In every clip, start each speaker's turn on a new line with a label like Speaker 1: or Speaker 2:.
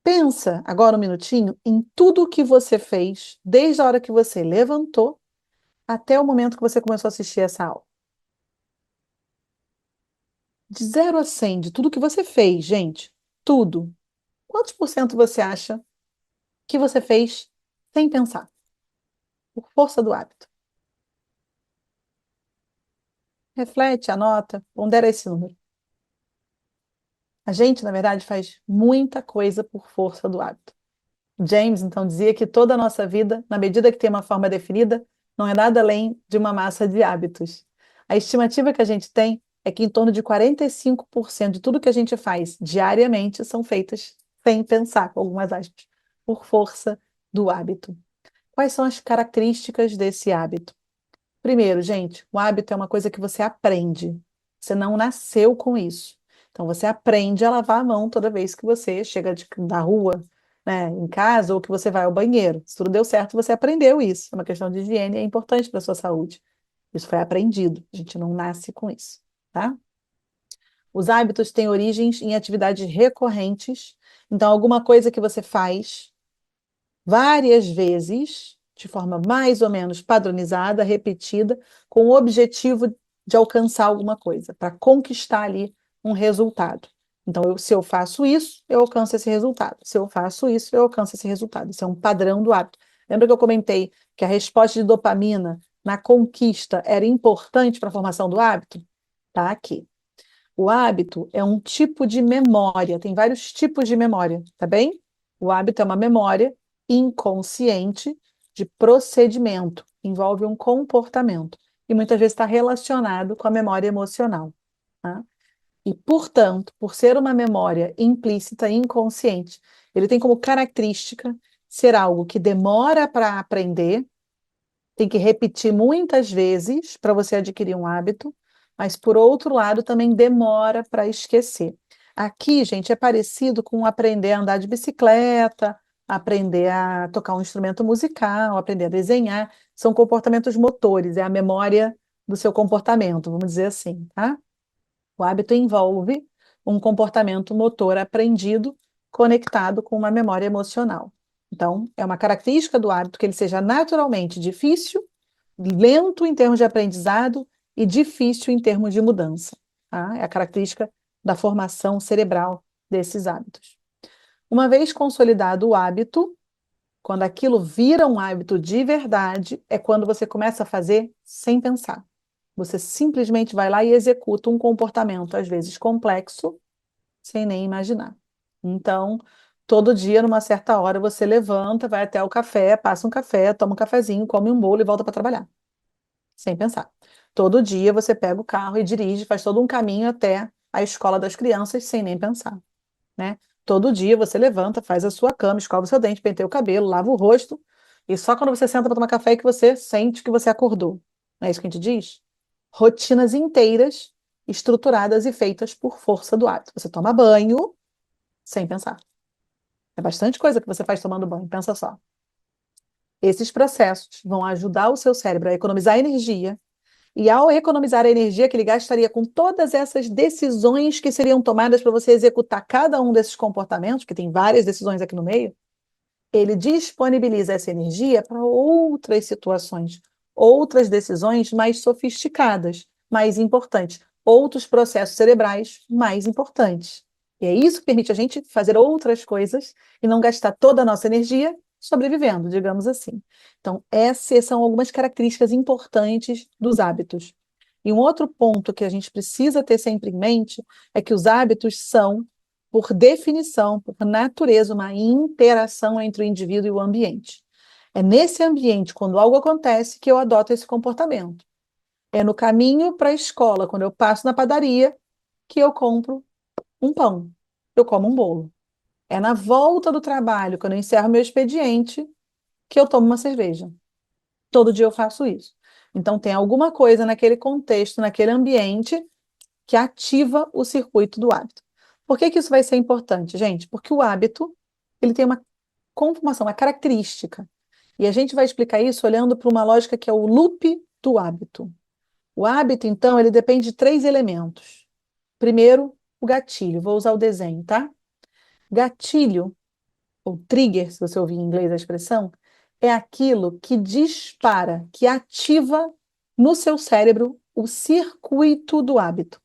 Speaker 1: Pensa agora um minutinho em tudo o que você fez desde a hora que você levantou até o momento que você começou a assistir essa aula. De 0 a 100, de tudo que você fez, gente, tudo. Quantos por cento você acha que você fez sem pensar, por força do hábito? Reflete, anota, pondera esse número. A gente, na verdade, faz muita coisa por força do hábito. James, então, dizia que toda a nossa vida, na medida que tem uma forma definida, não é nada além de uma massa de hábitos. A estimativa que a gente tem é que em torno de 45% de tudo que a gente faz diariamente são feitas sem pensar, com algumas aspas, por força do hábito. Quais são as características desse hábito? Primeiro, gente, o hábito é uma coisa que você aprende. Você não nasceu com isso. Então, você aprende a lavar a mão toda vez que você chega da rua, né, em casa, ou que você vai ao banheiro. Se tudo deu certo, você aprendeu isso. É uma questão de higiene, é importante para a sua saúde. Isso foi aprendido. A gente não nasce com isso, tá? Os hábitos têm origens em atividades recorrentes. Então, alguma coisa que você faz várias vezes, de forma mais ou menos padronizada, repetida, com o objetivo de alcançar alguma coisa, para conquistar ali um resultado. Então, se eu faço isso, eu alcanço esse resultado. Se eu faço isso, eu alcanço esse resultado. Isso é um padrão do hábito. Lembra que eu comentei que a resposta de dopamina na conquista era importante para a formação do hábito? Tá aqui. O hábito é um tipo de memória, tem vários tipos de memória, tá bem? O hábito é uma memória inconsciente de procedimento, envolve um comportamento e muitas vezes está relacionado com a memória emocional, tá? E, portanto, por ser uma memória implícita e inconsciente, ele tem como característica ser algo que demora para aprender, tem que repetir muitas vezes para você adquirir um hábito, mas por outro lado também demora para esquecer. Aqui, gente, é parecido com aprender a andar de bicicleta, aprender a tocar um instrumento musical, aprender a desenhar. São comportamentos motores, é a memória do seu comportamento, vamos dizer assim, tá? O hábito envolve um comportamento motor aprendido conectado com uma memória emocional. Então, é uma característica do hábito que ele seja naturalmente difícil, lento em termos de aprendizado e difícil em termos de mudança. Tá? É a característica da formação cerebral desses hábitos. Uma vez consolidado o hábito, quando aquilo vira um hábito de verdade, é quando você começa a fazer sem pensar. Você simplesmente vai lá e executa um comportamento, às vezes complexo, sem nem imaginar. Então, todo dia, numa certa hora, você levanta, vai até o café, passa um café, toma um cafezinho, come um bolo e volta para trabalhar sem pensar. Todo dia você pega o carro e dirige, faz todo um caminho até a escola das crianças sem nem pensar, né? Todo dia você levanta, faz a sua cama, escova o seu dente, penteia o cabelo, lava o rosto, e só quando você senta para tomar café é que você sente que você acordou. Não é isso que a gente diz? Rotinas inteiras, estruturadas e feitas por força do hábito. Você toma banho sem pensar. É bastante coisa que você faz tomando banho, pensa só. Esses processos vão ajudar o seu cérebro a economizar energia. E ao economizar a energia que ele gastaria com todas essas decisões que seriam tomadas para você executar cada um desses comportamentos, que tem várias decisões aqui no meio, ele disponibiliza essa energia para outras situações, outras decisões mais sofisticadas, mais importantes, outros processos cerebrais mais importantes. E é isso que permite a gente fazer outras coisas e não gastar toda a nossa energia sobrevivendo, digamos assim. Então, essas são algumas características importantes dos hábitos. E um outro ponto que a gente precisa ter sempre em mente é que os hábitos são, por definição, por natureza, uma interação entre o indivíduo e o ambiente. É nesse ambiente, quando algo acontece, que eu adoto esse comportamento. É no caminho para a escola, quando eu passo na padaria, que eu compro um pão, eu como um bolo. É na volta do trabalho, quando eu encerro meu expediente, que eu tomo uma cerveja. Todo dia eu faço isso. Então, tem alguma coisa naquele contexto, naquele ambiente, que ativa o circuito do hábito. Por que que isso vai ser importante, gente? Porque o hábito, ele tem uma conformação, uma característica. E a gente vai explicar isso olhando para uma lógica que é o loop do hábito. O hábito, então, ele depende de três elementos. Primeiro, o gatilho. Vou usar o desenho, tá? Gatilho ou trigger, se você ouvir em inglês a expressão, é aquilo que dispara, que ativa no seu cérebro o circuito do hábito.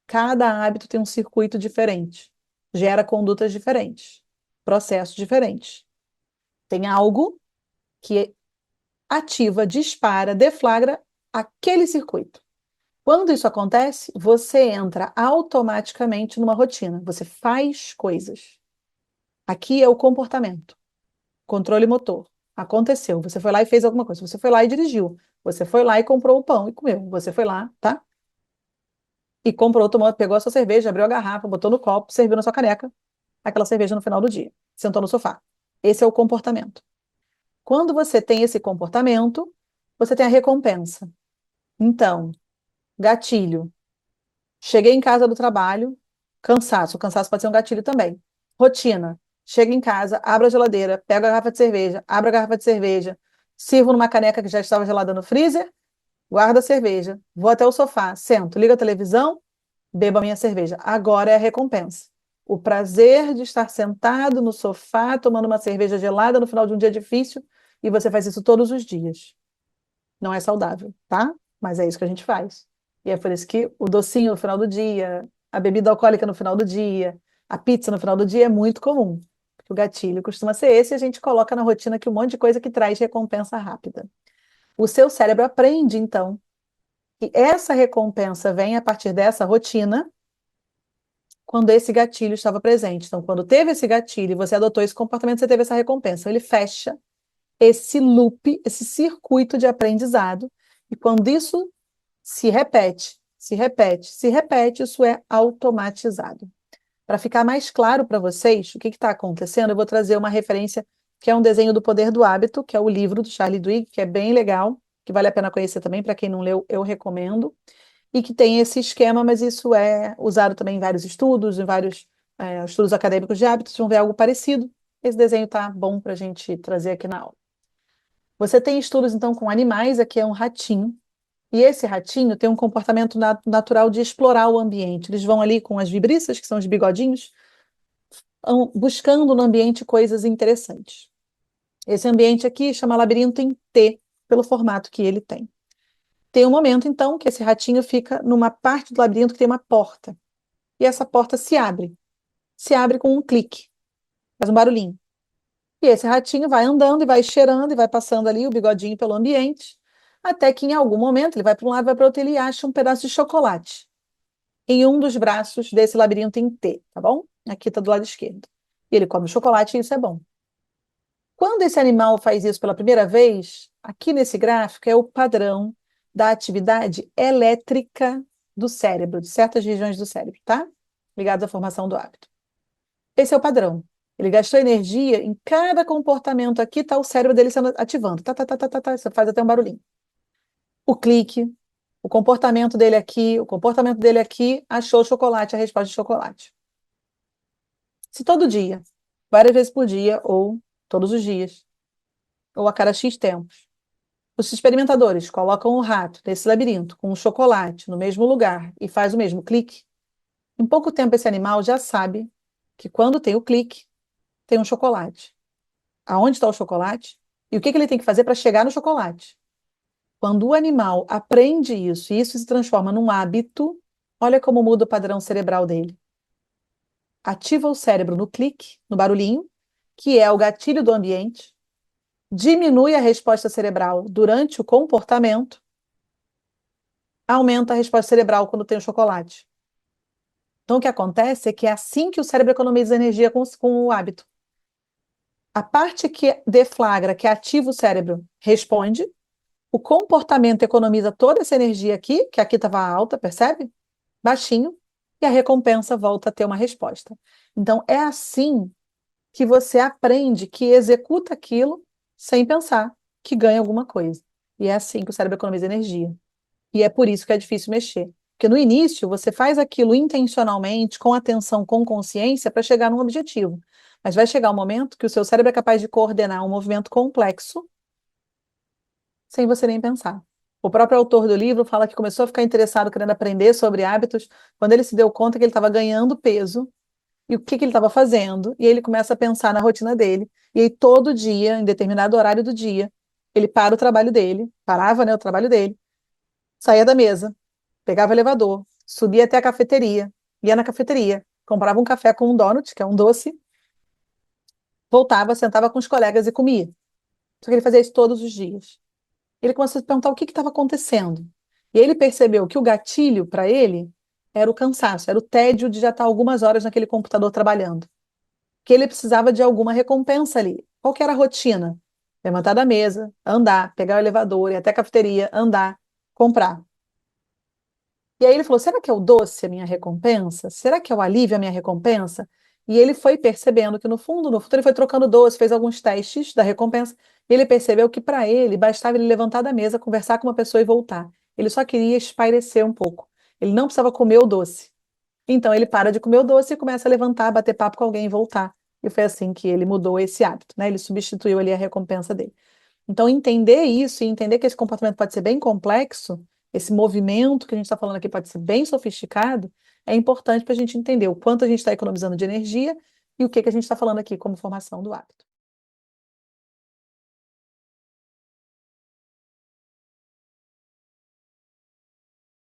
Speaker 1: Cada hábito tem um circuito diferente, gera condutas diferentes, processos diferentes. Tem algo que ativa, dispara, deflagra aquele circuito. Quando isso acontece, você entra automaticamente numa rotina. Você faz coisas. Aqui é o comportamento. Controle motor. Aconteceu. Você foi lá e fez alguma coisa. Você foi lá e dirigiu. Você foi lá e comprou o pão e comeu. Você foi lá, tá? E comprou, tomou, pegou a sua cerveja, abriu a garrafa, botou no copo, serviu na sua caneca, aquela cerveja no final do dia. Sentou no sofá. Esse é o comportamento. Quando você tem esse comportamento, você tem a recompensa. Então, gatilho. Cheguei em casa do trabalho, cansaço. O cansaço pode ser um gatilho também. Rotina. Chego em casa, abro a geladeira, pego a garrafa de cerveja, abro a garrafa de cerveja, sirvo numa caneca que já estava gelada no freezer, guardo a cerveja, vou até o sofá, sento, ligo a televisão, bebo a minha cerveja. Agora é a recompensa. O prazer de estar sentado no sofá, tomando uma cerveja gelada no final de um dia difícil, e você faz isso todos os dias. Não é saudável, tá? Mas é isso que a gente faz. E é por isso que o docinho no final do dia, a bebida alcoólica no final do dia, a pizza no final do dia é muito comum. O gatilho costuma ser esse e a gente coloca na rotina que um monte de coisa que traz recompensa rápida. O seu cérebro aprende, então, que essa recompensa vem a partir dessa rotina quando esse gatilho estava presente. Então, quando teve esse gatilho e você adotou esse comportamento, você teve essa recompensa. Ele fecha esse loop, esse circuito de aprendizado, e quando isso se repete, se repete, se repete, isso é automatizado. Para ficar mais claro para vocês o que está acontecendo, eu vou trazer uma referência que é um desenho do Poder do Hábito, que é o livro do Charlie Duhigg, que é bem legal, que vale a pena conhecer também, para quem não leu, eu recomendo, e que tem esse esquema, mas isso é usado também em vários estudos, em vários estudos acadêmicos de hábitos, vocês vão ver algo parecido. Esse desenho está bom para a gente trazer aqui na aula. Você tem estudos, então, com animais, aqui é um ratinho, e esse ratinho tem um comportamento natural de explorar o ambiente. Eles vão ali com as vibriças, que são os bigodinhos, buscando no ambiente coisas interessantes. Esse ambiente aqui chama labirinto em T, pelo formato que ele tem. Tem um momento, então, que esse ratinho fica numa parte do labirinto que tem uma porta. E essa porta se abre. Se abre com um clique. Faz um barulhinho. E esse ratinho vai andando e vai cheirando e vai passando ali o bigodinho pelo ambiente, até que em algum momento ele vai para um lado, vai para outro, e ele acha um pedaço de chocolate em um dos braços desse labirinto em T, tá bom? Aqui está do lado esquerdo. E ele come o chocolate e isso é bom. Quando esse animal faz isso pela primeira vez, aqui nesse gráfico é o padrão da atividade elétrica do cérebro, de certas regiões do cérebro, tá? Ligados à formação do hábito. Esse é o padrão. Ele gastou energia, em cada comportamento aqui está o cérebro dele sendo ativando. Tá, tá, tá, tá, tá, tá, você faz até um barulhinho. O clique, o comportamento dele aqui, o comportamento dele aqui, achou o chocolate, a resposta de chocolate. Se todo dia, várias vezes por dia, ou todos os dias, ou a cada X tempos, os experimentadores colocam o rato nesse labirinto com o chocolate no mesmo lugar e faz o mesmo clique, em pouco tempo esse animal já sabe que quando tem o clique, tem um chocolate. Aonde está o chocolate? E o que que ele tem que fazer para chegar no chocolate? Quando o animal aprende isso e isso se transforma num hábito, olha como muda o padrão cerebral dele. Ativa o cérebro no clique, no barulhinho, que é o gatilho do ambiente, diminui a resposta cerebral durante o comportamento, aumenta a resposta cerebral quando tem o chocolate. Então, o que acontece é que é assim que o cérebro economiza energia com o hábito. A parte que deflagra, que ativa o cérebro, responde. O comportamento economiza toda essa energia aqui, que aqui estava alta, percebe? Baixinho. E a recompensa volta a ter uma resposta. Então, é assim que você aprende, que executa aquilo sem pensar, que ganha alguma coisa. E é assim que o cérebro economiza energia. E é por isso que é difícil mexer. Porque no início você faz aquilo intencionalmente, com atenção, com consciência, para chegar num objetivo. Mas vai chegar um momento que o seu cérebro é capaz de coordenar um movimento complexo sem você nem pensar. O próprio autor do livro fala que começou a ficar interessado, querendo aprender sobre hábitos, quando ele se deu conta que ele estava ganhando peso e o que que ele estava fazendo, e aí ele começa a pensar na rotina dele, e aí todo dia, em determinado horário do dia, ele para o trabalho dele, parava, né, o trabalho dele, saía da mesa, pegava o elevador, subia até a cafeteria, ia na cafeteria, comprava um café com um donut, que é um doce, voltava, sentava com os colegas e comia. Só que ele fazia isso todos os dias. Ele começou a se perguntar o que estava acontecendo. E aí ele percebeu que o gatilho para ele era o cansaço, era o tédio de já estar algumas horas naquele computador trabalhando. Que ele precisava de alguma recompensa ali. Qual que era a rotina? Levantar da mesa, andar, pegar o elevador, ir até a cafeteria, andar, comprar. E aí ele falou: será que é o doce a minha recompensa? Será que é o alívio a minha recompensa? E ele foi percebendo que no fundo, ele foi trocando doce, fez alguns testes da recompensa, e ele percebeu que para ele bastava ele levantar da mesa, conversar com uma pessoa e voltar. Ele só queria espairecer um pouco. Ele não precisava comer o doce. Então ele para de comer o doce e começa a levantar, bater papo com alguém e voltar. E foi assim que ele mudou esse hábito, né? Ele substituiu ali a recompensa dele. Então, entender isso e entender que esse comportamento pode ser bem complexo, esse movimento que a gente está falando aqui pode ser bem sofisticado, é importante para a gente entender o quanto a gente está economizando de energia e o que que a gente está falando aqui como formação do hábito.